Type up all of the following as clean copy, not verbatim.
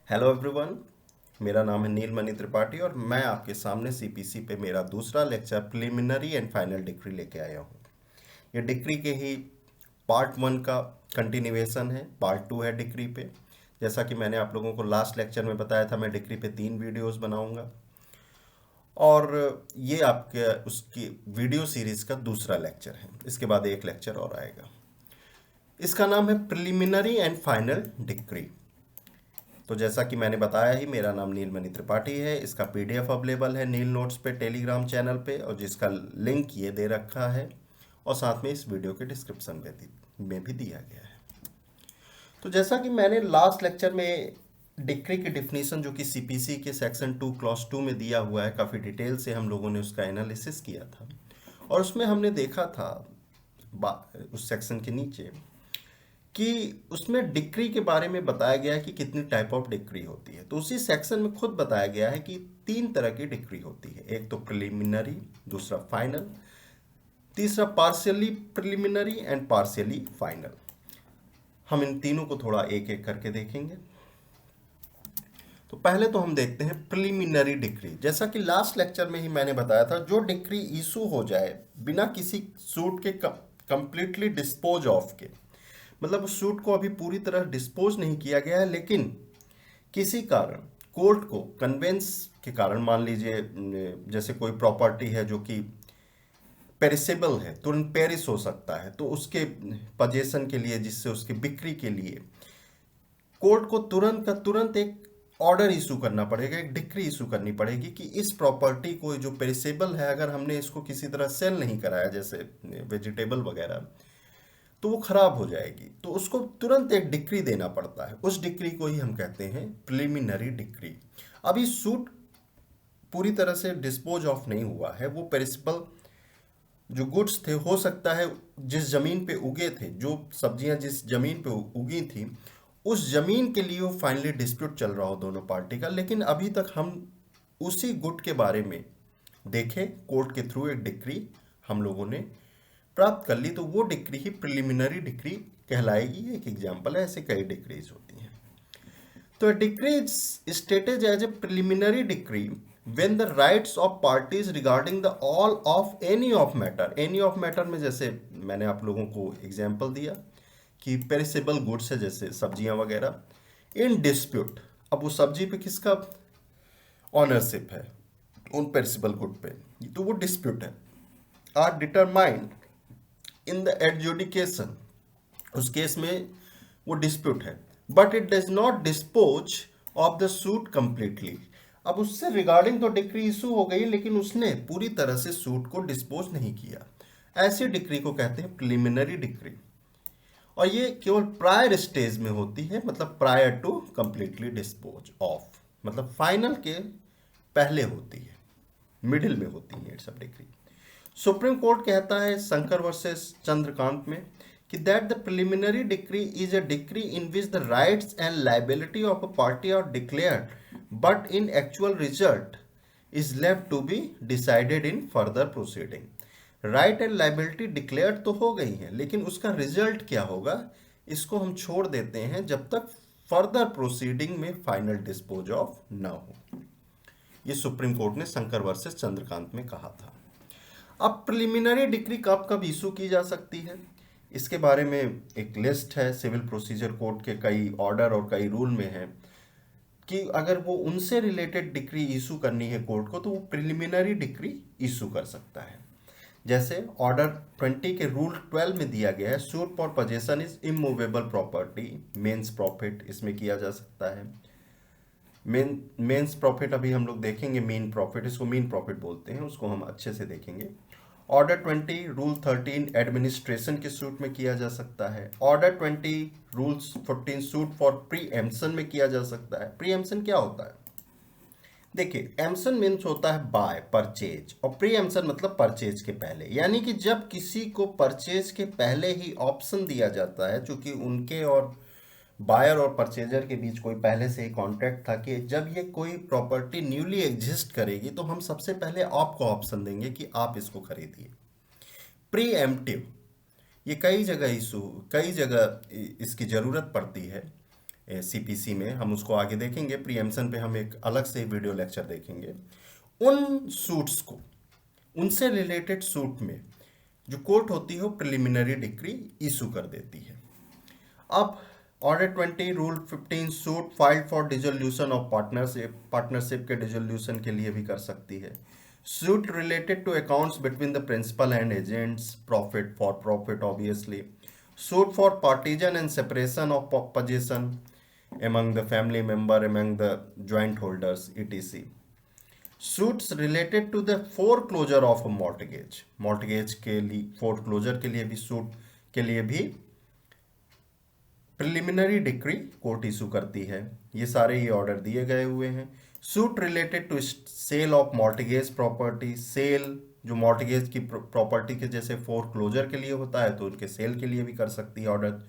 Hello everyone. मेरा नाम है नीलमणि त्रिपाठी और मैं आपके सामने सीपीसी पे मेरा दूसरा lecture preliminary and final decree लेके आया हूँ। ये डिग्री के ही पार्ट वन का कंटिन्यूएशन है। पार्ट टू है डिग्री पे। जैसा कि मैंने आप लोगों को लास्ट लेक्चर में बताया था, मैं डिग्री पे 3 वीडियोस बनाऊंगा और ये आपके उसकी वीडियो सीरीज का दूसरा लेक्चर है। इसके बाद एक लेक्चर और आएगा। इसका नाम है प्रिलिमिनरी एंड फाइनल डिग्री। तो जैसा कि मैंने बताया ही, मेरा नाम नीलमणि त्रिपाठी है। इसका पीडीएफ अवेलेबल है नील नोट्स पे टेलीग्राम चैनल पे, और जिसका लिंक ये दे रखा है और साथ में इस वीडियो के डिस्क्रिप्शन में भी दिया गया है। तो जैसा कि मैंने लास्ट लेक्चर में डिक्री की डिफिनीशन जो कि सीपीसी के सेक्शन 2 क्लॉज 2 में दिया हुआ है, काफ़ी डिटेल से हम लोगों ने उसका एनालिसिस किया था और उसमें हमने देखा था उस सेक्शन के नीचे कि उसमें डिक्री के बारे में बताया गया है कि कितनी टाइप ऑफ डिक्री होती है। तो उसी सेक्शन में खुद बताया गया है कि 3 तरह की डिक्री होती है। एक तो प्रिलिमिनरी, दूसरा फाइनल, तीसरा partially preliminary and partially final. हम इन तीनों को थोड़ा एक एक करके देखेंगे। तो पहले तो हम देखते हैं प्रिलिमिनरी डिक्री। जैसा कि लास्ट लेक्चर में ही मैंने बताया था, जो डिक्री इशू हो जाए बिना किसी सूट के कंप्लीटली डिस्पोज ऑफ के, मतलब उस सूट को अभी पूरी तरह डिस्पोज नहीं किया गया है, लेकिन किसी कारण कोर्ट को कन्वेंस के कारण, मान लीजिए जैसे कोई प्रॉपर्टी है जो कि पेरिसेबल है, तुरंत पेरिस हो सकता है, तो उसके पजेशन के लिए, जिससे उसकी बिक्री के लिए कोर्ट को तुरंत का तुरंत एक ऑर्डर इशू करना पड़ेगा, एक डिक्री इशू करनी पड़ेगी कि इस प्रॉपर्टी को जो पेरिसेबल है, अगर हमने इसको किसी तरह सेल नहीं कराया, जैसे वेजिटेबल वगैरह, तो वो खराब हो जाएगी। तो उसको तुरंत एक डिक्री देना पड़ता है। उस डिक्री को ही हम कहते हैं प्रिलिमिनरी डिक्री। अभी सूट पूरी तरह से डिस्पोज ऑफ नहीं हुआ है। वो पेरिसेबल जो गुड्स थे, हो सकता है जिस जमीन पे उगे थे, जो सब्जियां जिस जमीन पे उगी थी, उस जमीन के लिए वो फाइनली डिस्प्यूट चल रहा हो दोनों पार्टी का, लेकिन अभी तक हम उसी गुड के बारे में देखें, कोर्ट के थ्रू एक डिक्री हम लोगों ने प्राप्त कर ली, तो वो डिक्री ही प्रिलिमिनरी डिक्री कहलाएगी। एक एग्जांपल है, ऐसे कई डिक्रीज होती हैं। तो decree is stated as a preliminary decree when the rights of parties regarding the all of any of matter. Any of matter में जैसे मैंने आप लोगों को एग्जांपल दिया कि पेरिसेबल गुड्स है, जैसे सब्जियां वगैरह, इन डिस्प्यूट। अब वो सब्जी पे किसका ऑनरशिप है, उन पेरिसेबल गुड पे, तो वो डिस्प्यूट है, are determined in the adjudication. उस केस में वो डिस्प्यूट है, but it does not dispose of the suit completely. अब उससे रिगार्डिंग तो डिक्री इशू हो गई, लेकिन उसने पूरी तरह से सूट को डिस्पोज नहीं किया। ऐसी डिक्री को कहते हैं प्रिलिमिनरी डिक्री, और ये केवल प्रायर स्टेज में होती है, मतलब prior to completely dispose of, मतलब फाइनल के पहले होती है, मिडिल में होती है ये सब डिक्री। सुप्रीम कोर्ट कहता है शंकर वर्सेस चंद्रकांत में कि that the preliminary decree is a decree in which the rights and liability of a party are declared, but in actual result is left to be decided in further proceeding. Right and liability declared तो हो गई है, लेकिन उसका result क्या होगा, इसको हम छोड़ देते हैं जब तक फर्दर प्रोसीडिंग में फाइनल डिस्पोज ऑफ ना हो। ये सुप्रीम कोर्ट ने शंकर वर्सेस चंद्रकांत में कहा था। अब प्रिलिमिनरी डिक्री कब कब इशू की जा सकती है, इसके बारे में एक लिस्ट है सिविल प्रोसीजर कोड के, कई ऑर्डर और कई रूल में है कि अगर वो उनसे रिलेटेड डिक्री इशू करनी है कोर्ट को, तो वो प्रिलिमिनरी डिक्री इशू कर सकता है। जैसे ऑर्डर 20 के रूल 12 में दिया गया है, suit for possession is immovable property, mesne profit इसमें किया जा सकता है। मेंस प्रॉफिट अभी हम लोग देखेंगे, मीन प्रॉफिट, इसको मीन प्रॉफिट बोलते हैं, उसको हम अच्छे से देखेंगे। ऑर्डर 20 रूल 13 एडमिनिस्ट्रेशन के सूट में किया जा सकता है। Order 20 rules 14 suit for preemption में किया जा सकता है। प्री एम्पशन क्या होता है, देखिए, एम्पशन मीन्स होता है बाय, परचेज, और प्री एम्पशन मतलब परचेज के पहले, यानी कि जब किसी को परचेज के पहले ही ऑप्शन दिया जाता है, चूंकि उनके और बायर और परचेजर के बीच कोई पहले से ही कॉन्ट्रैक्ट था कि जब ये कोई प्रॉपर्टी न्यूली एग्जिस्ट करेगी तो हम सबसे पहले आपको ऑप्शन देंगे कि आप इसको खरीदिए। प्री एम्प्टिव, ये कई जगह इसकी ज़रूरत पड़ती है सीपीसी में, हम उसको आगे देखेंगे। प्रीएम्पशन पे हम एक अलग से वीडियो लेक्चर देखेंगे। उन सूट्स को, उनसे रिलेटेड सूट में जो कोर्ट होती है वो प्रिलिमिनरी डिक्री इशू कर देती है। अब order 20 rule 15 suit filed for dissolution of partnership, partnership के डिसोल्यूशन के लिए भी कर सकती है। Suit related to accounts between the principal and agents, profit for profit obviously. Suit for partition and separation of possession among the family member, among the joint holders, etc. Suits related to the foreclosure of a mortgage, mortgage के लिए foreclosure के लिए भी suit के लिए भी preliminary decree court issue करती है। ये सारे ही ऑर्डर दिए गए हुए हैं। Suit related to sale of mortgage property, sale जो मॉर्टगेज की प्रॉपर्टी के जैसे फोरक्लोजर के लिए होता है तो उनके सेल के लिए भी कर सकती है ऑर्डर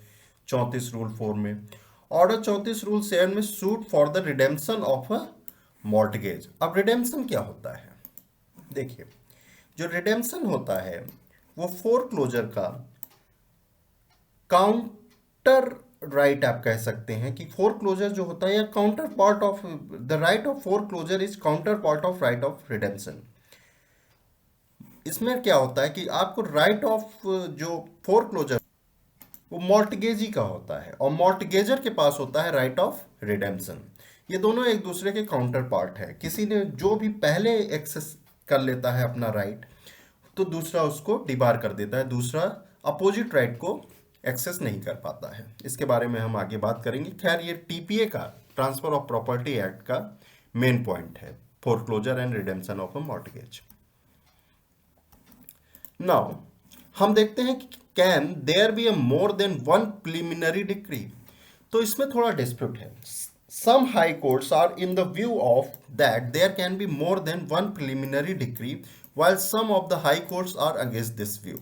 34 रूल 4 में। ऑर्डर 34 रूल 7 में suit for the redemption of a mortgage. अब रिडेम्पशन क्या होता है? देखिए, जो रिडेम्पशन होता है वो फोरक्लोजर का काउंटर राइट आप कह सकते हैं कि फोरक्लोजर जो होता है या counter part of the right of foreclosure is counter part of right of redemption. इसमें क्या होता है कि आपको राइट ऑफ जो फोरक्लोजर वो मॉर्टगेजी का होता है और मॉर्टगेजर के पास होता है राइट ऑफ रिडेम्पशन। ये दोनों एक दूसरे के काउंटर पार्ट है। किसी ने जो भी पहले एक्सेस कर लेता है अपना राइट तो दूसरा उसको डिबार कर देता है, दूसरा अपोजिट राइट को एक्सेस नहीं कर पाता है। इसके बारे में हम आगे बात करेंगे। खैर, ये टीपीए का, ट्रांसफर ऑफ प्रॉपर्टी एक्ट का मेन पॉइंट है, foreclosure and redemption of a mortgage. Now हम देखते हैं कि can there be a more than one preliminary decree. तो इसमें थोड़ा डिस्प्यूट है। Some high courts are in the view of that there can be more than one preliminary decree while some of the high courts are against this view.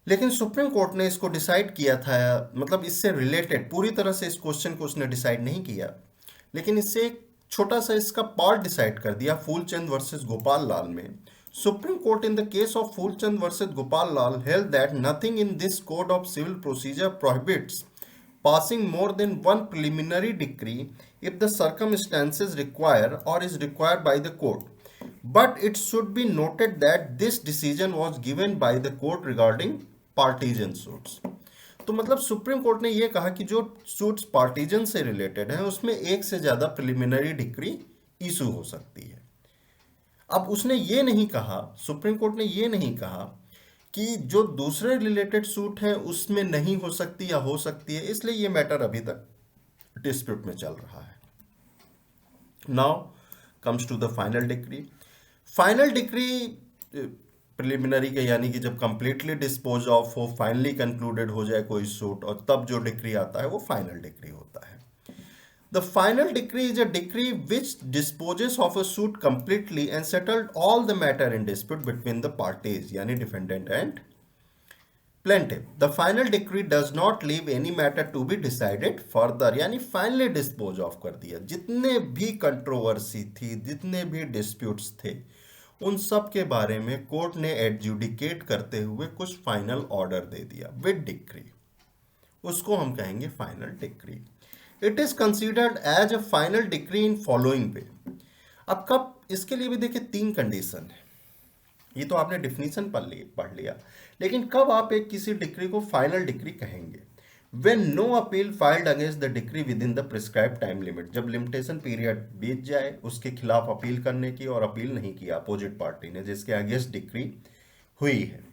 लेकिन supreme court ने इसको decide किया था, मतलब इससे related पूरी तरह से इस क्वेश्चन को उसने डिसाइड नहीं किया, लेकिन इससे एक छोटा सा इसका पार्ट डिसाइड कर दिया फूलचंद वर्सेस गोपाल लाल में। Supreme Court in the case of Fulchand versus Gopal Lal held that nothing in this code of civil procedure prohibits passing more than one preliminary decree if the circumstances require or is required by the court. But it should be noted that this decision was given by the court regarding partisan suits. तो मतलब supreme court ने ये कहा कि जो suits partisan से related हैं उसमें एक से ज़्यादा प्रिलिमिनरी डिक्री इशू हो सकती है। अब उसने ये नहीं कहा, सुप्रीम कोर्ट ने ये नहीं कहा कि जो दूसरे रिलेटेड सूट हैं उसमें नहीं हो सकती या हो सकती है, इसलिए ये मैटर अभी तक डिस्प्यूट में चल रहा है। Now comes to the final decree. Final decree preliminary के यानी कि जब कंप्लीटली डिस्पोज ऑफ हो, फाइनली कंक्लूडेड हो जाए कोई सूट और तब जो डिक्री आता है वो फाइनल डिक्री होता है। The final decree is a decree which disposes of a suit completely and settled all the matter in dispute between the parties, यानी defendant and plaintiff. The final decree does not leave any matter to be decided further, यानी finally dispose of कर दिया। जितने भी controversy थी, जितने भी disputes थे, उन सब के बारे में कोर्ट ने एडजुडिकेट करते हुए कुछ फाइनल ऑर्डर दे दिया विद डिक्री, उसको हम कहेंगे final decree. It is considered as a final decree in following way. अब कब, इसके लिए भी देखिए 3 कंडीशन है। ये तो आपने डिफिनीशन पढ़ लिया, लेकिन कब आप एक किसी डिक्री को फाइनल डिक्री कहेंगे? When no appeal filed against the decree within the prescribe time limit. जब लिमिटेशन पीरियड बीत जाए उसके खिलाफ अपील करने की और अपील नहीं किया अपोजिट पार्टी ने जिसके अगेंस्ट डिक्री हुई है,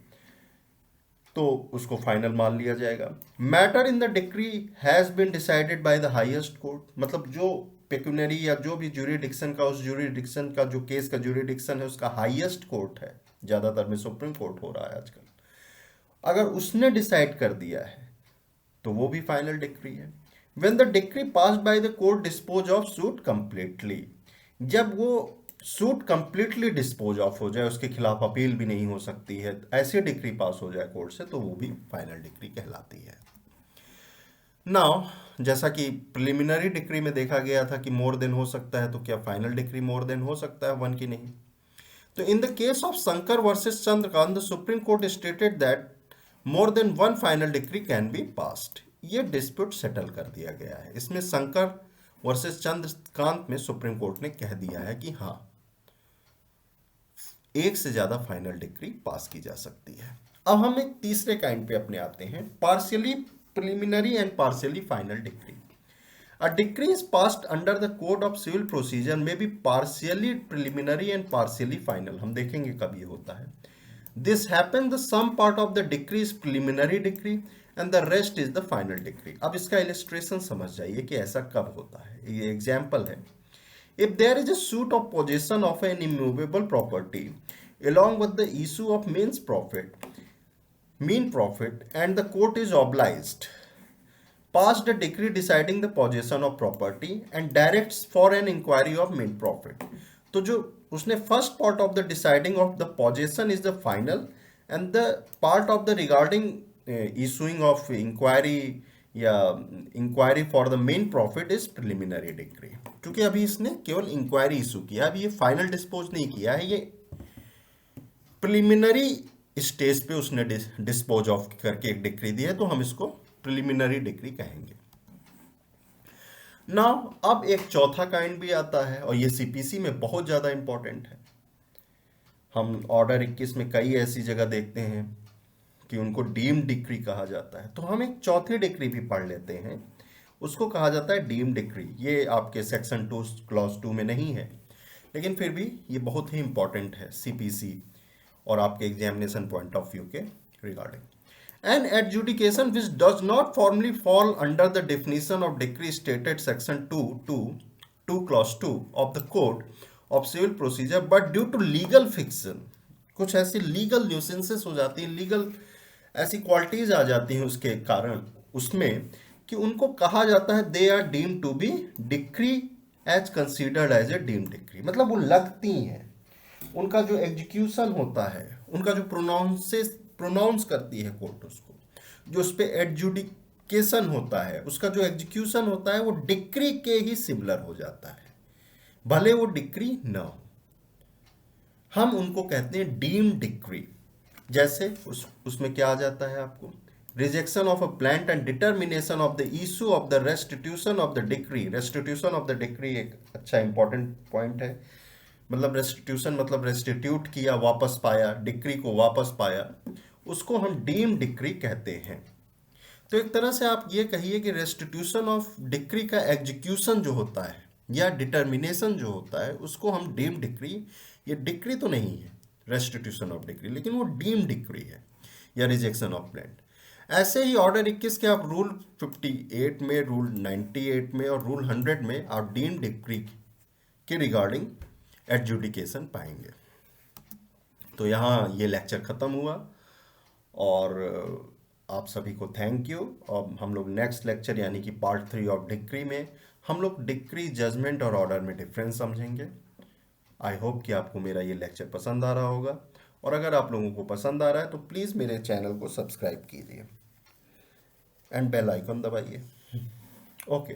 तो उसको फाइनल मान लिया जाएगा। Matter in the decree has been decided by the highest court, मतलब जो पेक्यूनरी या जो भी ज्यूरिडिक्शन का, उस ज्यूरिडिक्शन का जो केस का ज्यूरिडिक्शन है उसका हाईएस्ट कोर्ट है, ज्यादातर में सुप्रीम कोर्ट हो रहा है आजकल, अगर उसने डिसाइड कर दिया है तो वो भी फाइनल डिक्री है। When the decree passed by the court dispose of suit completely, जब वो सूट कंप्लीटली डिस्पोज ऑफ हो जाए, उसके खिलाफ अपील भी नहीं हो सकती है, ऐसी डिक्री पास हो जाए कोर्ट से, तो वो भी फाइनल डिक्री कहलाती है। नाउ जैसा कि प्रिलिमिनरी डिक्री में देखा गया था कि मोर देन हो सकता है, तो क्या फाइनल डिक्री मोर देन हो सकता है 1 की नहीं? तो in the case of Shankar versus Chandrakant, the supreme court stated that more than 1 final decree can be passed. ये डिस्प्यूट सेटल कर दिया गया है। इसमें शंकर वर्सेस चंद्रकांत में सुप्रीम कोर्ट ने कह दिया है कि हाँ, एक से ज्यादा फाइनल डिक्री पास की जा सकती है। अब हम एक तीसरे काइंड पे अपने आते हैं, partially preliminary and partially final decree. A decree is passed under the Code of Civil Procedure may be partially preliminary and partially final. हम देखेंगे कब ये होता है। This happens the some part of the decree is preliminary decree and the rest is the final decree. अब इसका illustration समझ जाइए कि ऐसा कब होता है। ये example है। If there is a suit of possession of an immovable property along with the issue of mean profit and the court is obliged passed a decree deciding the possession of property and directs for an inquiry of mean profit. तो जो उसने first part of the deciding of the possession is the final and the part of the regarding issuing of inquiry या inquiry for the main profit is preliminary decree. क्योंकि अभी इसने केवल inquiry issue किया, अभी ये final dispose नहीं किया है, ये preliminary स्टेज पे उसने डिस्पोज ऑफ करके एक डिक्री दी है, तो हम इसको प्रिलिमिनरी डिक्री कहेंगे। नाउ अब एक चौथा काइंड भी आता है और ये सीपीसी में बहुत ज्यादा इंपॉर्टेंट है। हम ऑर्डर 21 में कई ऐसी जगह देखते हैं कि उनको डीम्ड डिक्री कहा जाता है, तो हम एक चौथी डिक्री भी पढ़ लेते हैं, उसको कहा जाता है डीम्ड डिक्री। ये आपके सेक्शन 2 क्लॉज 2 में नहीं है, लेकिन फिर भी ये बहुत ही इंपॉर्टेंट है सीपीसी और आपके एग्जामिनेशन पॉइंट ऑफ व्यू के regarding. An adjudication which does not formally fall under the definition of decree stated section 2 clause 2 of the Code of Civil Procedure but due to legal fiction, कुछ ऐसी legal न्यूसेंसेस हो जाती हैं, legal ऐसी qualities आ जाती हैं उसके कारण उसमें कि उनको कहा जाता है they are deemed to be decree as considered as a deemed decree. मतलब वो लगती हैं, उनका जो एग्जीक्यूशन होता है, उनका जो प्रोनाउंस करती है कोर्ट उसको, जो उस पर एडजुडिकेशन होता है, उसका जो एग्जीक्यूशन होता है वो डिक्री के ही सिमिलर हो जाता है, भले वो डिक्री न हो। हम उनको कहते हैं डीम्ड डिक्री। जैसे उसमें क्या आ जाता है आपको, rejection of a plant and determination of the issue of the restitution of the decree. Restitution of the decree एक अच्छा इंपॉर्टेंट पॉइंट है। मतलब रेस्टिट्यूशन मतलब रेस्टिट्यूट किया, वापस पाया, डिक्री को वापस पाया, उसको हम डीम डिक्री कहते हैं। तो एक तरह से आप ये कहिए कि रेस्टिट्यूशन ऑफ डिक्री का एग्जीक्यूशन जो होता है या डिटर्मिनेशन जो होता है उसको हम डीम डिक्री, ये डिक्री तो नहीं है रेस्टिट्यूशन ऑफ डिक्री, लेकिन वो डीम डिक्री है या रिजेक्शन ऑफ प्लांट। ऐसे ही ऑर्डर 21 के आप रूल 58 में, रूल 98 में और रूल 100 में आप डीम डिक्री के रिगार्डिंग एडजुडिकेशन पाएंगे। तो यहाँ ये लेक्चर ख़त्म हुआ और आप सभी को थैंक यू। और हम लोग नेक्स्ट लेक्चर यानी कि पार्ट 3 ऑफ डिक्री में हम लोग डिक्री, जजमेंट और ऑर्डर में डिफरेंस समझेंगे। आई होप कि आपको मेरा ये लेक्चर पसंद आ रहा होगा, और अगर आप लोगों को पसंद आ रहा है तो प्लीज़ मेरे चैनल को सब्सक्राइब कीजिए एंड बेल आइकन दबाइए। ओके।